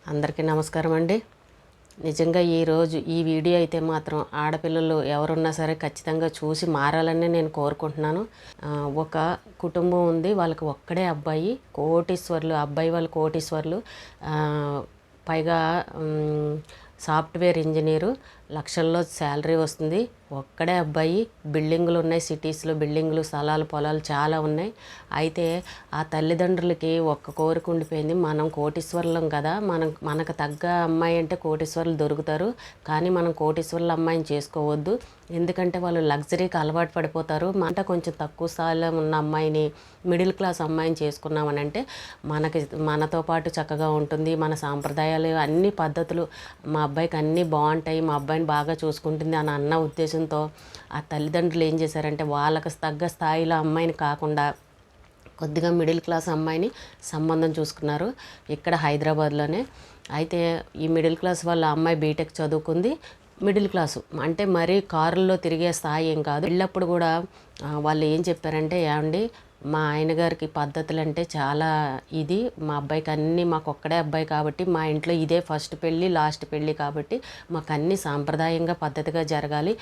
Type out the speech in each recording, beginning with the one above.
అందరికీ నమస్కారం అండి. నిజంగా ఈరోజు ఈ వీడియో అయితే మాత్రం ఆడపిల్లలు ఎవరున్నా సరే ఖచ్చితంగా చూసి మారాలని నేను కోరుకుంటున్నాను. ఒక కుటుంబం ఉంది, వాళ్ళకి ఒక్కడే అబ్బాయి, కోటీశ్వర్లు. అబ్బాయి వాళ్ళు కోటీశ్వర్లు. పైగా సాఫ్ట్వేర్ ఇంజనీరు, లక్షల్లో శాలరీ వస్తుంది. ఒక్కడే అబ్బాయి. బిల్డింగులు ఉన్నాయి, సిటీస్లో బిల్డింగులు, స్థలాలు, పొలాలు చాలా ఉన్నాయి. అయితే ఆ తల్లిదండ్రులకి ఒక్క కోరిక ఉండిపోయింది, మనం కోటీశ్వరులం కదా, మనకు తగ్గ అమ్మాయి అంటే కోటీశ్వరులు దొరుకుతారు, కానీ మనం కోటీశ్వరుల అమ్మాయిని చేసుకోవద్దు. ఎందుకంటే వాళ్ళు లగ్జరీకి అలవాటు పడిపోతారు. కొంచెం తక్కువ స్థాయిలో ఉన్న అమ్మాయిని, మిడిల్ క్లాస్ అమ్మాయిని చేసుకున్నామని అంటే మనతో పాటు చక్కగా ఉంటుంది. మన సాంప్రదాయాలు అన్ని పద్ధతులు మా అబ్బాయికి అన్నీ బాగుంటాయి, మా అబ్బాయిని బాగా చూసుకుంటుంది అని అన్న ఉద్దేశంతో ఆ తల్లిదండ్రులు ఏం చేశారంటే వాళ్ళకి తగ్గ స్థాయిలో అమ్మాయిని కాకుండా కొద్దిగా మిడిల్ క్లాస్ అమ్మాయిని సంబంధం చూసుకున్నారు ఇక్కడ హైదరాబాద్లోనే. అయితే ఈ మిడిల్ క్లాస్ వాళ్ళ అమ్మాయి బీటెక్ చదువుకుంది. మిడిల్ క్లాసు అంటే మరీ కారుల్లో తిరిగే స్థాయి ఏం కాదు. వెళ్ళప్పుడు కూడా వాళ్ళు ఏం చెప్పారంటే, ఏమండి మా ఆయన గారికి పద్ధతులు అంటే చాలా ఇది, మా అబ్బాయికి అన్నీ, మాకు ఒక్కడే అబ్బాయి కాబట్టి మా ఇంట్లో ఇదే ఫస్ట్ పెళ్ళి లాస్ట్ పెళ్ళి కాబట్టి మాకు అన్నీ సాంప్రదాయంగా పద్ధతిగా జరగాలి.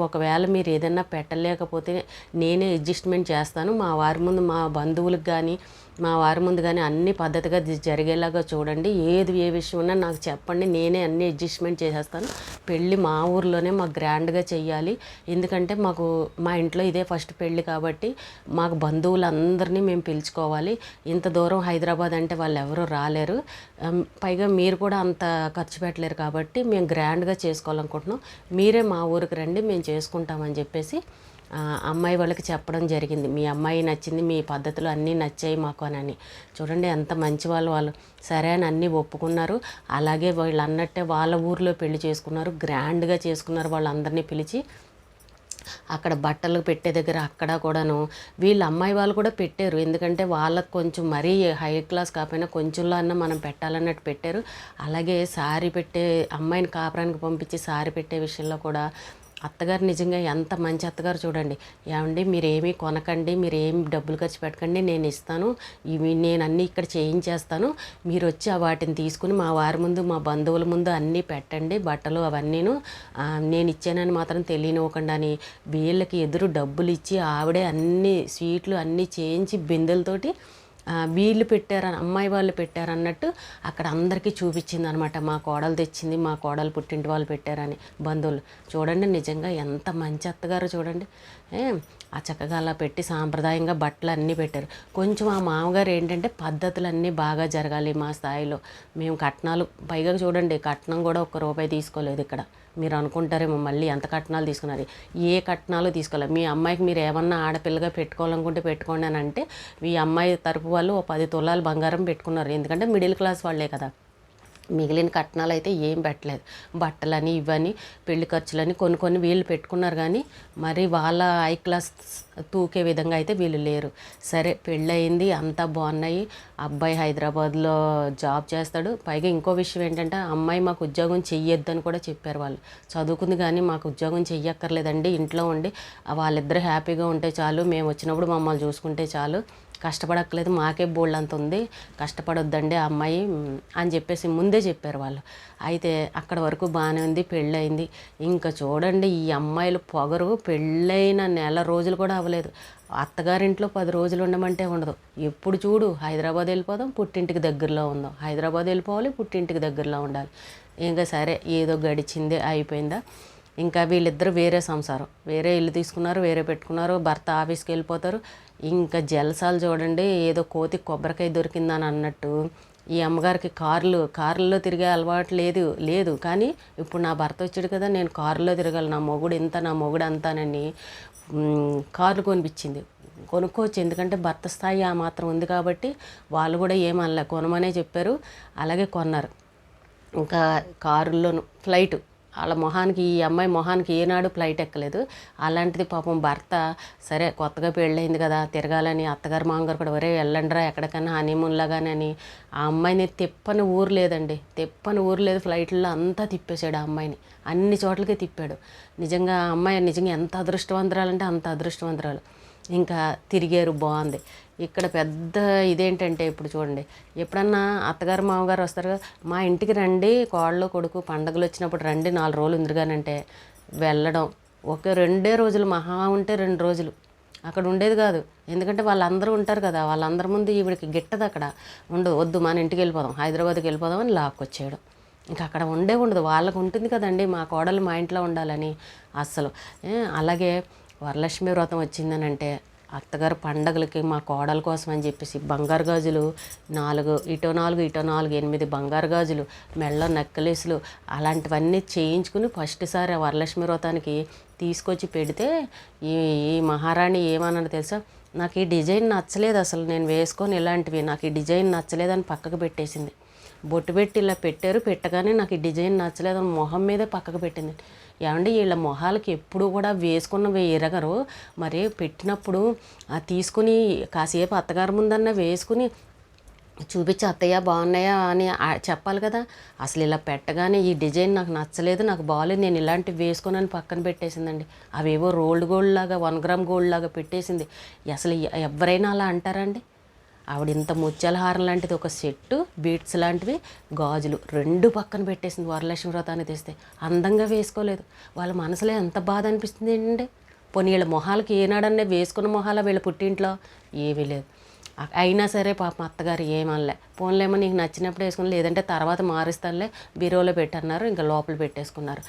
ఒకవేళ మీరు ఏదైనా పెట్టలేకపోతే నేనే అడ్జస్ట్మెంట్ చేస్తాను, మా వారి ముందు, మా బంధువులకు కానీ మా వారి ముందు కానీ అన్ని పద్ధతిగా జరిగేలాగా చూడండి, ఏ విషయం ఉన్నా నాకు చెప్పండి, నేనే అన్ని అడ్జస్ట్మెంట్ చేసేస్తాను. పెళ్ళి మా ఊర్లోనే మాకు గ్రాండ్గా చెయ్యాలి, ఎందుకంటే మా ఇంట్లో ఇదే ఫస్ట్ పెళ్ళి కాబట్టి మాకు బంధువులందరినీ మేము పిలుచుకోవాలి. ఇంత దూరం హైదరాబాద్ అంటే వాళ్ళు ఎవరు రాలేరు, పైగా మీరు కూడా అంత ఖర్చు పెట్టలేరు కాబట్టి మేము గ్రాండ్గా చేసుకోవాలనుకుంటున్నాం, మీరే మా ఊరికి రండి, మేము చేసుకుంటామని చెప్పేసి అమ్మాయి వాళ్ళకి చెప్పడం జరిగింది. మీ అమ్మాయి నచ్చింది, మీ పద్ధతులు అన్నీ నచ్చాయి మాకు అని. చూడండి ఎంత మంచి వాళ్ళు సరే అని అన్నీ ఒప్పుకున్నారు. అలాగే వాళ్ళు అన్నట్టే వాళ్ళ ఊరిలో పెళ్లి చేసుకున్నారు, గ్రాండ్గా చేసుకున్నారు. వాళ్ళందరినీ పిలిచి అక్కడ బట్టలు పెట్టే దగ్గర అక్కడ కూడాను వీళ్ళ అమ్మాయి వాళ్ళు కూడా పెట్టారు, ఎందుకంటే వాళ్ళకు కొంచెం మరీ హై క్లాస్ కాకపోయినా కొంచెంలో అన్న మనం పెట్టాలన్నట్టు పెట్టారు. అలాగే సారీ పెట్టే అమ్మాయిని కాపురానికి పంపించి సారీ పెట్టే విషయంలో కూడా అత్తగారు నిజంగా ఎంత మంచి అత్తగారు చూడండి. ఏమండి మీరేమీ కొనకండి, మీరేమి డబ్బులు ఖర్చు పెట్టకండి, నేను ఇస్తాను, నేను అన్నీ ఇక్కడ చేయించేస్తాను, మీరు వచ్చి వాటిని తీసుకుని మా వారి ముందు, మా బంధువుల ముందు అన్నీ పెట్టండి, బట్టలు అవన్నీను, నేను ఇచ్చానని మాత్రం తెలియనివ్వకుండా అని వీళ్ళకి ఎదురు డబ్బులు ఇచ్చి ఆవిడే అన్ని స్వీట్లు అన్నీ చేయించి బిందెలతోటి వీళ్ళు పెట్టారని, అమ్మాయి వాళ్ళు పెట్టారన్నట్టు అక్కడ అందరికీ చూపించింది అనమాట. మా కోడలు తెచ్చింది, మా కోడలు పుట్టింటి వాళ్ళు పెట్టారని బంధువులు. చూడండి నిజంగా ఎంత మంచి అత్తగారు చూడండి. ఆ చక్కగా అలా పెట్టి సాంప్రదాయంగా బట్టలు అన్నీ పెట్టారు. కొంచెం ఆ మామగారు ఏంటంటే పద్ధతులన్నీ బాగా జరగాలి మా స్థాయిలో, మేము కట్నాలు, పైగా చూడండి కట్నం కూడా ₹1 తీసుకోలేదు ఇక్కడ. మీరు అనుకుంటారేమో మళ్ళీ ఎంత కట్నాలు తీసుకున్నారు, ఏ కట్నాలు తీసుకోలేదు. మీ అమ్మాయికి మీరు ఏమన్నా ఆడపిల్లగా పెట్టుకోవాలనుకుంటే పెట్టుకోండి అని అంటే మీ అమ్మాయి తరపు వాళ్ళు 10 తులాలు బంగారం పెట్టుకున్నారు, ఎందుకంటే మిడిల్ క్లాస్ వాళ్ళే కదా. మిగిలిన కట్నాలు అయితే ఏం పెట్టలేదు. బట్టలని ఇవని పెళ్లి ఖర్చులని కొన్ని వీళ్ళు పెట్టుకున్నారు, కానీ మరి వాళ్ళ హై క్లాస్ తూకే విధంగా అయితే వీళ్ళు లేరు. సరే పెళ్ళయింది, అంతా బాగున్నాయి. అబ్బాయి హైదరాబాద్లో జాబ్ చేస్తాడు. పైగా ఇంకో విషయం ఏంటంటే అమ్మాయి మాకు ఉద్యోగం చెయ్యొద్దని కూడా చెప్పారు వాళ్ళు. చదువుకుంది కానీ మాకు ఉద్యోగం చెయ్యక్కర్లేదండి, ఇంట్లో ఉండి వాళ్ళిద్దరూ హ్యాపీగా ఉంటే చాలు, మేము వచ్చినప్పుడు మమ్మల్ని చూసుకుంటే చాలు, కష్టపడక్కలేదు, మాకే బోల్డ్ అంత ఉంది, కష్టపడొద్దండి ఆ అమ్మాయి అని చెప్పేసి ముందే చెప్పారు వాళ్ళు. అయితే అక్కడ వరకు బాగానే ఉంది, పెళ్ళయింది. ఇంకా చూడండి ఈ అమ్మాయిలు పొగరు, పెళ్ళైన నెల రోజులు కూడా అవ్వలేదు, అత్తగారింట్లో 10 రోజులు ఉండమంటే ఉండదు. ఎప్పుడు చూడు హైదరాబాద్ వెళ్ళిపోదాం, పుట్టింటికి దగ్గరలో ఉందాం, హైదరాబాద్ వెళ్ళిపోవాలి, పుట్టింటికి దగ్గరలో ఉండాలి. ఇంకా సరే ఏదో గడిచిందే అయిపోయిందా. ఇంకా వీళ్ళిద్దరూ వేరే సంసారం, వేరే ఇల్లు తీసుకున్నారు, వేరే పెట్టుకున్నారు, భర్త ఆఫీస్కి వెళ్ళిపోతారు. ఇంకా జలసాలు చూడండి, ఏదో కోతి కొబ్బరికాయ దొరికిందని అన్నట్టు ఈ అమ్మగారికి కారుల్లో తిరిగే అలవాటు లేదు కానీ ఇప్పుడు నా భర్త వచ్చాడు కదా, నేను కారులో తిరగాలి, నా మొగుడు ఇంత, నా మొగుడు అంతానని కార్లు కొనిపించింది. కొనుక్కోవచ్చు, ఎందుకంటే భర్త స్థాయి ఆ మాత్రం ఉంది కాబట్టి వాళ్ళు కూడా ఏమనలే, కొనమనే చెప్పారు, అలాగే కొన్నారు. ఇంకా కారుల్లోను ఫ్లైటు, వాళ్ళ మొహానికి, ఈ అమ్మాయి మొహానికి ఏనాడు ఫ్లైట్ ఎక్కలేదు. అలాంటిది పాపం భర్త సరే కొత్తగా పెళ్ళయింది కదా తిరగాలని, అత్తగారు మామగారు కూడా ఒరే వెళ్ళండిరా ఎక్కడికన్నా హనీమూన్ లాగానని ఆ అమ్మాయిని తిప్పని ఊరు లేదండి, తిప్పని ఊరు లేదు, ఫ్లైట్లో అంతా తిప్పేశాడు ఆ అమ్మాయిని, అన్ని చోట్లకి తిప్పాడు. నిజంగా ఆ అమ్మాయి నిజంగా ఎంత అదృష్టవంతురాలంటే అంత అదృష్టవంతురాలు. ఇంకా తిరిగారు, బాగుంది. ఇక్కడ పెద్ద ఇదేంటంటే ఇప్పుడు చూడండి, ఎప్పుడన్నా అత్తగారు మామగారు వస్తారు కదా, మా ఇంటికి రండి కోడలు కొడుకు పండగలు వచ్చినప్పుడు రండి 4 రోజులు ఉందిరుగానంటే వెళ్ళడం. ఒక 2 రోజులు, మహా ఉంటే 2 రోజులు అక్కడ ఉండేది కాదు. ఎందుకంటే వాళ్ళందరూ ఉంటారు కదా, వాళ్ళందరి ముందు ఈవిడికి గిట్టదు. అక్కడ వద్దు మన ఇంటికి వెళ్ళిపోదాం, హైదరాబాద్కి వెళ్ళిపోదాం అని లాక్కొచ్చేయడం. ఇంకా అక్కడ ఉండదు. వాళ్ళకు ఉంటుంది కదండి మా కోడలు మా ఇంట్లో ఉండాలని. అస్సలు అలాగే వరలక్ష్మి వ్రతం వచ్చిందని అంటే అత్తగారు పండగలకి మా కోడల కోసం అని చెప్పేసి బంగారు గాజులు 4 ఇటో 8 బంగారు గాజులు, మెళ్ళ నెక్కలేసులు అలాంటివన్నీ చేయించుకుని ఫస్ట్ సారి వరలక్ష్మి వ్రతానికి తీసుకొచ్చి పెడితే ఈ ఈ మహారాణి ఏమన్నది తెలుసా, నాకు ఈ డిజైన్ నచ్చలేదు, అసలు నేను వేసుకొని ఇలాంటివి నాకు ఈ డిజైన్ నచ్చలేదని పక్కకు పెట్టేసింది. బొట్టు పెట్టి ఇలా పెట్టారు, పెట్టగానే నాకు ఈ డిజైన్ నచ్చలేదని మొహం మీదే పక్కకు పెట్టింది. ఏమండి వీళ్ళ మొహాలకి ఎప్పుడు కూడా వేసుకున్నవి ఎరగరు, మరి పెట్టినప్పుడు తీసుకుని కాసేపు అత్తగారి ముందన్నా వేసుకుని చూపించి అత్తయ్య బాగున్నాయా అని చెప్పాలి కదా. అసలు ఇలా పెట్టగానే ఈ డిజైన్ నాకు నచ్చలేదు, నాకు బాగాలేదు, నేను ఇలాంటివి వేసుకున్నాను పక్కన పెట్టేసిందండి. అవేవో రోల్డ్ గోల్డ్ లాగా 1 గ్రామ్ గోల్డ్ లాగా పెట్టేసింది. అసలు ఎవరైనా అలా అంటారండి? ఆవిడ ఇంత ముత్యాల హారం లాంటిది ఒక సెట్టు, బీట్స్ లాంటివి, గాజులు 2 పక్కన పెట్టేసింది. వరలక్ష్మి వ్రతాన్ని తెస్తే అందంగా వేసుకోలేదు. వాళ్ళ మనసులో ఎంత బాధ అనిపిస్తుంది ఏంటంటే, పోనీ వీళ్ళ మొహాలకి ఏనాడన్నా వేసుకున్న మొహాల వీళ్ళ పుట్టింట్లో ఏమీ లేదు. అయినా సరే పాపం అత్తగారు ఏమనలే, పోన్లేమో నీకు నచ్చినప్పుడు వేసుకుని, లేదంటే తర్వాత మారుస్తానులే బీరోలో పెట్టన్నారు, ఇంకా లోపల పెట్టేసుకున్నారు.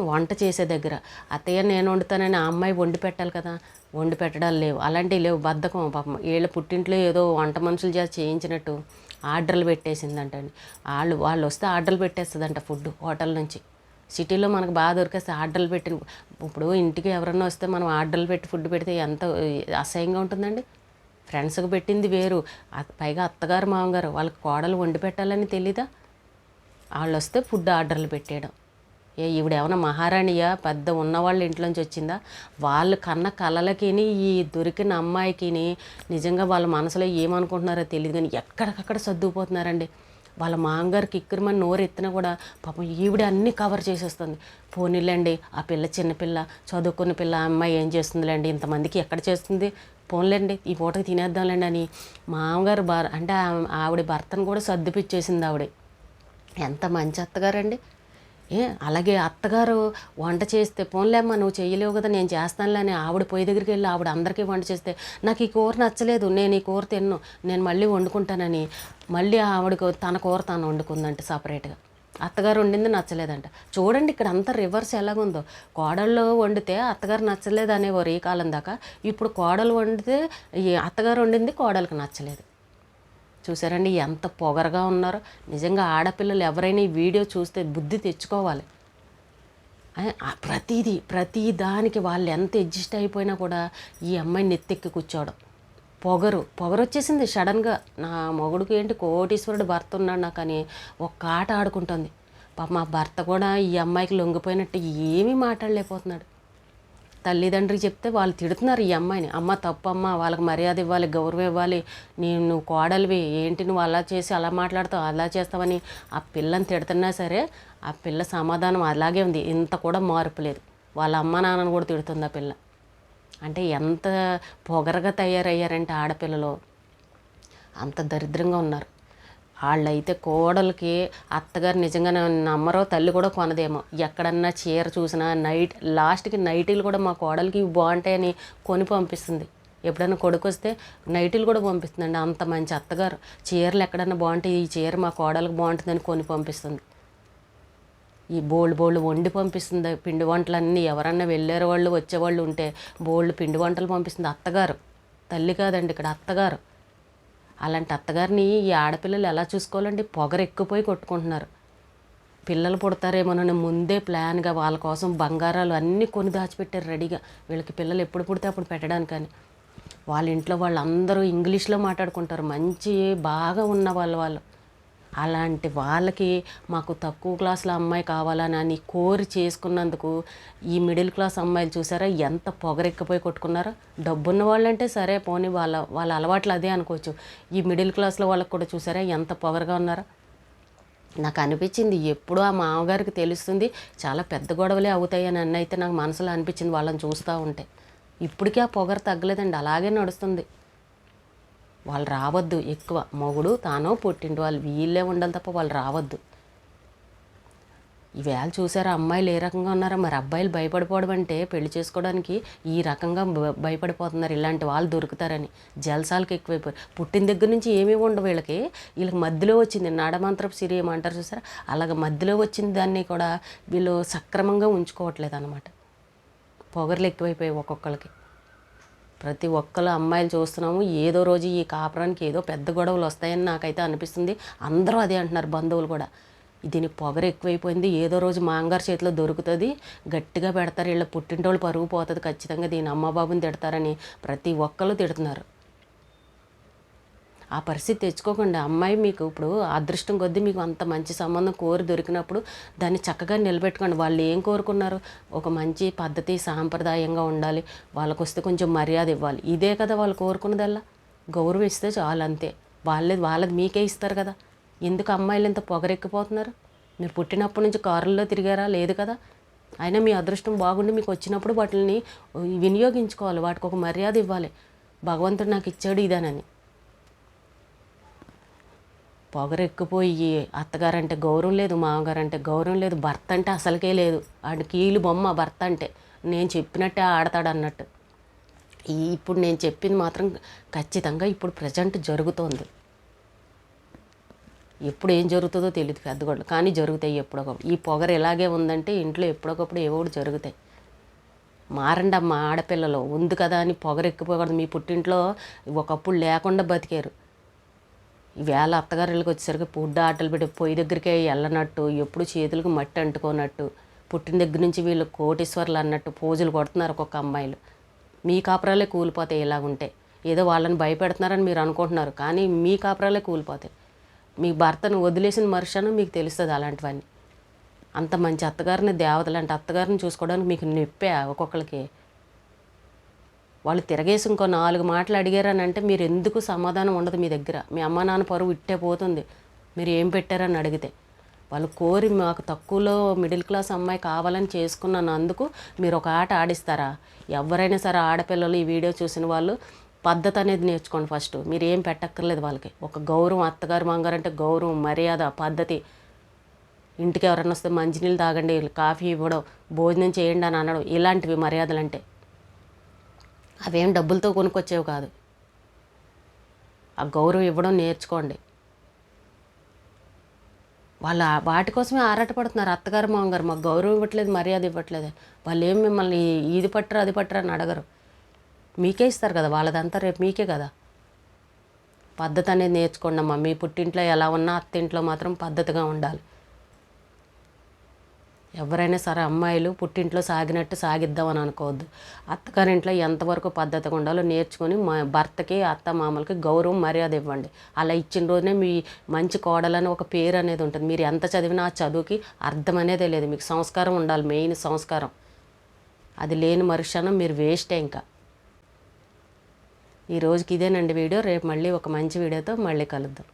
వంట చేసే దగ్గర అత్తయ్య నేను వండుతానని ఆ అమ్మాయి వండి పెట్టాలి కదా, వండి పెట్టడాలు లేవు, అలాంటివి లేవు, బద్ధకం. పాపం వీళ్ళ పుట్టింట్లో ఏదో వంట మనుషులు చేసి చేయించినట్టు ఆర్డర్లు పెట్టేసిందంటండి. వాళ్ళు వస్తే ఆర్డర్లు పెట్టేస్తుందంట ఫుడ్ హోటల్ నుంచి. సిటీలో మనకు బాగా దొరికేస్తే ఆర్డర్లు పెట్టి, ఇప్పుడు ఇంటికి ఎవరన్నా వస్తే మనం ఆర్డర్లు పెట్టి ఫుడ్ పెడితే ఎంత అసహ్యంగా ఉంటుందండి. ఫ్రెండ్స్కి పెట్టింది వేరు, పైగా అత్తగారు మామగారు వాళ్ళకి కోడలు వండి పెట్టాలని తెలీదా? వాళ్ళు వస్తే ఫుడ్ ఆర్డర్లు పెట్టేయడం. ఈవిడేమన్నా మహారాణియా, పెద్ద ఉన్నవాళ్ళ ఇంట్లోంచి వచ్చిందా? వాళ్ళు కన్న కలలకిని ఈ దొరికిన అమ్మాయికి నిజంగా వాళ్ళ మనసులో ఏమనుకుంటున్నారో తెలియదు, కానీ ఎక్కడికక్కడ సర్దుకుపోతున్నారండి. వాళ్ళ మామగారికి ఇక్కరమని నోరు ఎత్తినా కూడా పాపం ఈవిడ అన్నీ కవర్ చేసేస్తుంది. పోనీలేండి ఆ పిల్ల చిన్నపిల్ల, చదువుకున్న పిల్ల, అమ్మాయి ఏం చేస్తుందిలేండి, ఇంతమందికి ఎక్కడ చేస్తుంది, పోన్లేండి ఈ పూటకి తినేద్దాంలేండి అని మామగారు అంటే ఆవిడ భర్తను కూడా సర్దిపిచ్చేసింది ఆవిడ. ఎంత మంచి అత్తగారండి. అలాగే అత్తగారు వంట చేస్తే, పోన్లేమ్మా నువ్వు చేయలేవు కదా నేను చేస్తానులే అని ఆవిడ పొయ్యి దగ్గరికి వెళ్ళి ఆవిడ అందరికీ వంట చేస్తే, నాకు ఈ కూర నచ్చలేదు, నేను ఈ కూర తిన్ను, నేను మళ్ళీ వండుకుంటానని మళ్ళీ ఆవిడకు తన కూర తాను వండుకుందంట సపరేట్గా. అత్తగారు వండింది నచ్చలేదంట. చూడండి ఇక్కడ అంతా రివర్స్ ఎలాగుందో. కోడళ్ళు వండితే అత్తగారు నచ్చలేదు అనేవారు ఈ కాలం దాకా, ఇప్పుడు కోడలు వండితే ఈ అత్తగారు వండింది కోడలకు నచ్చలేదు. చూసారండి ఎంత పొగరగా ఉన్నారో. నిజంగా ఆడపిల్లలు ఎవరైనా ఈ వీడియో చూస్తే బుద్ధి తెచ్చుకోవాలి. ప్రతి దానికి వాళ్ళు ఎంత అడ్జస్ట్ అయిపోయినా కూడా ఈ అమ్మాయిని నెత్తెక్కి కూర్చోవడం. పొగరు వచ్చేసింది సడన్గా. నా మొగుడికి ఏంటి కోటీశ్వరుడు భర్త ఉన్నాడు నాకు అని ఒక్క ఆట ఆడుకుంటుంది. పాప మా భర్త కూడా ఈ అమ్మాయికి లొంగిపోయినట్టు ఏమీ మాట్లాడలేకపోతున్నాడు. తల్లిదండ్రికి చెప్తే వాళ్ళు తిడుతున్నారు ఈ అమ్మాయిని, అమ్మ తప్పమ్మ, వాళ్ళకి మర్యాద ఇవ్వాలి, గౌరవం ఇవ్వాలి, నువ్వు కోడలివి ఏంటి, నువ్వు అలా చేసి అలా మాట్లాడతావు, అలా చేస్తావని ఆ పిల్లని తిడుతున్నా సరే ఆ పిల్ల సమాధానం అలాగే ఉంది. ఇంత కూడా మార్పు లేదు. వాళ్ళ అమ్మ నాన్నను కూడా తిడుతుంది ఆ పిల్ల. అంటే ఎంత పొగరగా తయారయ్యారంటే ఆడపిల్లలు అంత దరిద్రంగా ఉన్నారు. వాళ్ళైతే కోడలకి అత్తగారు నిజంగా నమ్మరో, తల్లి కూడా కొనదేమో. ఎక్కడన్నా చీర చూసినా లాస్ట్కి నైటీలు కూడా మా కోడలికి బాగుంటాయని కొని పంపిస్తుంది. ఎప్పుడన్నా కొడుకు వస్తే నైటీలు కూడా పంపిస్తుందండి. అంత మంచి అత్తగారు. చీరలు ఎక్కడన్నా బాగుంటాయి, ఈ చీర మా కోడలికి బాగుంటుందని కొని పంపిస్తుంది. ఈ బోల్డ్ వండి పంపిస్తుంది. పిండి వంటలన్నీ ఎవరన్నా వెళ్ళారు వాళ్ళు వచ్చేవాళ్ళు ఉంటే బోల్డ్ పిండి వంటలు పంపిస్తుంది అత్తగారు. తల్లి కాదండి ఇక్కడ అత్తగారు. అలాంటి అత్తగారిని ఈ ఆడపిల్లలు ఎలా చూసుకోవాలండి? పొగరు ఎక్కుపోయి కొట్టుకుంటున్నారు. పిల్లలు పుడతారేమోనని ముందే ప్లాన్గా వాళ్ళ కోసం బంగారాలు అన్నీ కొని దాచిపెట్టారు రెడీగా. వీళ్ళకి పిల్లలు ఎప్పుడు పుడితే అప్పుడు పెట్టడానికని. వాళ్ళ ఇంట్లో వాళ్ళందరూ ఇంగ్లీష్లో మాట్లాడుకుంటారు, మంచి బాగా ఉన్న వాళ్ళు. అలాంటి వాళ్ళకి మాకు తక్కువ క్లాసుల అమ్మాయి కావాలని కోరి చేసుకున్నందుకు ఈ మిడిల్ క్లాస్ అమ్మాయిలు చూసారా ఎంత పొగరెక్కిపోయి కొట్టుకున్నారో. డబ్బున్న వాళ్ళంటే సరే పోనీ వాళ్ళ అలవాట్లు అదే అనుకోవచ్చు. ఈ మిడిల్ క్లాస్లో వాళ్ళకి కూడా చూసారా ఎంత పొగరగా ఉన్నారో. నాకు అనిపించింది ఎప్పుడూ ఆ మామగారికి తెలుస్తుంది చాలా పెద్ద గొడవలే అవుతాయి అని అయితే నాకు మనసులో అనిపించింది వాళ్ళని చూస్తూ ఉంటే. ఇప్పటికీ ఆ పొగరు తగ్గలేదండి, అలాగే నడుస్తుంది. వాళ్ళు రావద్దు ఎక్కువ, మొగుడు తాను పుట్టింటి వాళ్ళు వీళ్ళే ఉండాలి తప్ప వాళ్ళు రావద్దు. ఈవేళ చూసారా అమ్మాయిలు ఏ రకంగా ఉన్నారో, మరి అబ్బాయిలు భయపడిపోవడం అంటే పెళ్లి చేసుకోవడానికి ఈ రకంగా భయపడిపోతున్నారు. ఇలాంటి వాళ్ళు దొరుకుతారని జలసాలకు ఎక్కువైపోయారు. పుట్టిన దగ్గర నుంచి ఏమీ ఉండవు వీళ్ళకి మధ్యలో వచ్చింది నాడమంత్రపు సిరి ఏమంటారు చూసారా, అలాగ మధ్యలో వచ్చిన దాన్ని కూడా వీళ్ళు సక్రమంగా ఉంచుకోవట్లేదు అనమాట. పొగర్లు ఎక్కువైపోయాయి ఒక్కొక్కరికి. ప్రతి ఒక్కరు అమ్మాయిలు చూస్తున్నాము, ఏదో రోజు ఈ కాపురానికి ఏదో పెద్ద గొడవలు వస్తాయని నాకైతే అనిపిస్తుంది. అందరూ అదే అంటున్నారు, బంధువులు కూడా. దీనికి పొగరు ఎక్కువైపోయింది, ఏదో రోజు మాంగారు చేతిలో దొరుకుతుంది, గట్టిగా పెడతారు, వీళ్ళ పుట్టింటోళ్ళు పరుగు పోతుంది ఖచ్చితంగా, దీని అమ్మబాబుని తిడతారని ప్రతి ఒక్కరు తిడుతున్నారు. ఆ పరిస్థితి తెచ్చుకోకుండా అమ్మాయి మీకు ఇప్పుడు అదృష్టం కొద్దీ మీకు అంత మంచి సంబంధం కోరి దొరికినప్పుడు దాన్ని చక్కగా నిలబెట్టుకోండి. వాళ్ళు ఏం కోరుకున్నారు, ఒక మంచి పద్ధతి సాంప్రదాయంగా ఉండాలి, వాళ్ళకు వస్తే కొంచెం మర్యాద ఇవ్వాలి, ఇదే కదా వాళ్ళు కోరుకున్నదల్లా. గౌరవం ఇస్తే చాలు, అంతే. వాళ్ళది మీకే ఇస్తారు కదా. ఎందుకు అమ్మాయిలు ఇంత పొగరెక్కిపోతున్నారు? మీరు పుట్టినప్పటి నుంచి కారుల్లో తిరిగారా? లేదు కదా. అయినా మీ అదృష్టం బాగుండి మీకు వచ్చినప్పుడు వాటిని వినియోగించుకోవాలి, వాటికి ఒక మర్యాద ఇవ్వాలి. భగవంతుడు నాకు ఇచ్చాడు ఇదేనని. పొగరెక్కిపోయి అత్తగారంటే గౌరవం లేదు, మామగారంటే గౌరవం లేదు, భర్త అంటే అసలుకే లేదు. ఆడి కీలు బొమ్మ భర్త అంటే, నేను చెప్పినట్టే ఆడతాడు అన్నట్టు. ఇప్పుడు నేను చెప్పింది మాత్రం ఖచ్చితంగా ఇప్పుడు ప్రజెంట్ జరుగుతోంది. ఎప్పుడు ఏం జరుగుతుందో తెలియదు పెద్దగోళ్ళు, కానీ జరుగుతాయి ఎప్పుడొకప్పుడు. ఈ పొగరు ఇలాగే ఉందంటే ఇంట్లో ఎప్పుడొకప్పుడు ఏవో జరుగుతాయి. మారండి అమ్మ, ఆడపిల్లలు ఉంది కదా అని పొగరు ఎక్కిపోకూడదు. మీ పుట్టింట్లో ఒకప్పుడు లేకుండా బతికారు, ఈవేళ అత్తగారులకు వచ్చేసరికి పుడ్డ ఆటలు పెట్టి పొయ్యి దగ్గరికి వెళ్ళనట్టు, ఎప్పుడు చేతులకు మట్టి అంటుకోనట్టు, పుట్టిన దగ్గర నుంచి వీళ్ళు కోటీశ్వర్లు అన్నట్టు పూజలు కొడుతున్నారు ఒక్కొక్క అమ్మాయిలు. మీ కాపురాలే కూలిపోతాయి ఇలాగుంటే. ఏదో వాళ్ళని భయపెడుతున్నారని మీరు అనుకుంటున్నారు, కానీ మీ కాపురాలే కూలిపోతాయి. మీ భర్తను వదిలేసిన మరుక్షణం మీకు తెలుస్తుంది అలాంటివన్నీ. అంత మంచి అత్తగారిని, దేవతలు అంటే అత్తగారిని చూసుకోవడానికి మీకు నొప్పే ఒక్కొక్కరికి. వాళ్ళు తిరగేసి ఇంకో 4 మాటలు అడిగారని అంటే మీరు ఎందుకు సమాధానం ఉండదు మీ దగ్గర. మీ అమ్మ నాన్న పరువు ఇట్టే పోతుంది మీరు ఏం పెట్టారని అడిగితే. వాళ్ళు కోరి మాకు తక్కువలో మిడిల్ క్లాస్ అమ్మాయి కావాలని చేసుకున్నందుకు మీరు ఒక ఆట ఆడిస్తారా? ఎవరైనా సరే ఆడపిల్లలు ఈ వీడియో చూసిన వాళ్ళు పద్ధతి అనేది నేర్చుకోండి ఫస్ట్. మీరు ఏం పెట్టక్కర్లేదు వాళ్ళకి. ఒక గౌరవం, అత్తగారు మామగారు అంటే గౌరవం, మర్యాద, పద్ధతి. ఇంటికి ఎవరైనా వస్తే మంచినీళ్ళు తాగండి, కాఫీ ఇవ్వడం, భోజనం చేయండి అని అనడం, ఇలాంటివి మర్యాదలు అంటే. అవేం డబ్బులతో కొనుక్కొచ్చేవి కాదు. ఆ గౌరవం ఇవ్వడం నేర్చుకోండి. వాళ్ళు వాటి కోసమే ఆరాటపడుతున్నారు. అత్తగారు మామగారు మాకు గౌరవం ఇవ్వట్లేదు, మర్యాద ఇవ్వట్లేదు. వాళ్ళు ఏం మిమ్మల్ని ఇది పట్టరా అది పట్టరా అని అడగరు. మీకే ఇస్తారు కదా, వాళ్ళదంతా రేపు మీకే కదా. పద్ధతి అనేది నేర్చుకోండి అమ్మా. మీ పుట్టింట్లో ఎలా ఉన్నా అత్తింట్లో మాత్రం పద్ధతిగా ఉండాలి. ఎవరైనా సరే అమ్మాయిలు పుట్టింట్లో సాగినట్టు సాగిద్దామని అనుకోవద్దు. అత్తగారింట్లో ఎంతవరకు పద్ధతిగా ఉండాలో నేర్చుకొని మా భర్తకి, అత్త మామలకి గౌరవం, మర్యాద ఇవ్వండి. అలా ఇచ్చిన రోజునే మీ మంచి కోడలని ఒక పేరు అనేది ఉంటుంది. మీరు ఎంత చదివినా ఆ చదువుకి అర్థం అనేదే లేదు. మీకు సంస్కారం ఉండాలి, మెయిన్ సంస్కారం. అది లేని మరుక్షణం మీరు వేస్టే. ఇంకా ఈ రోజుకి ఇదేనండి వీడియో. రేపు మళ్ళీ ఒక మంచి వీడియోతో మళ్ళీ కలుద్దాం.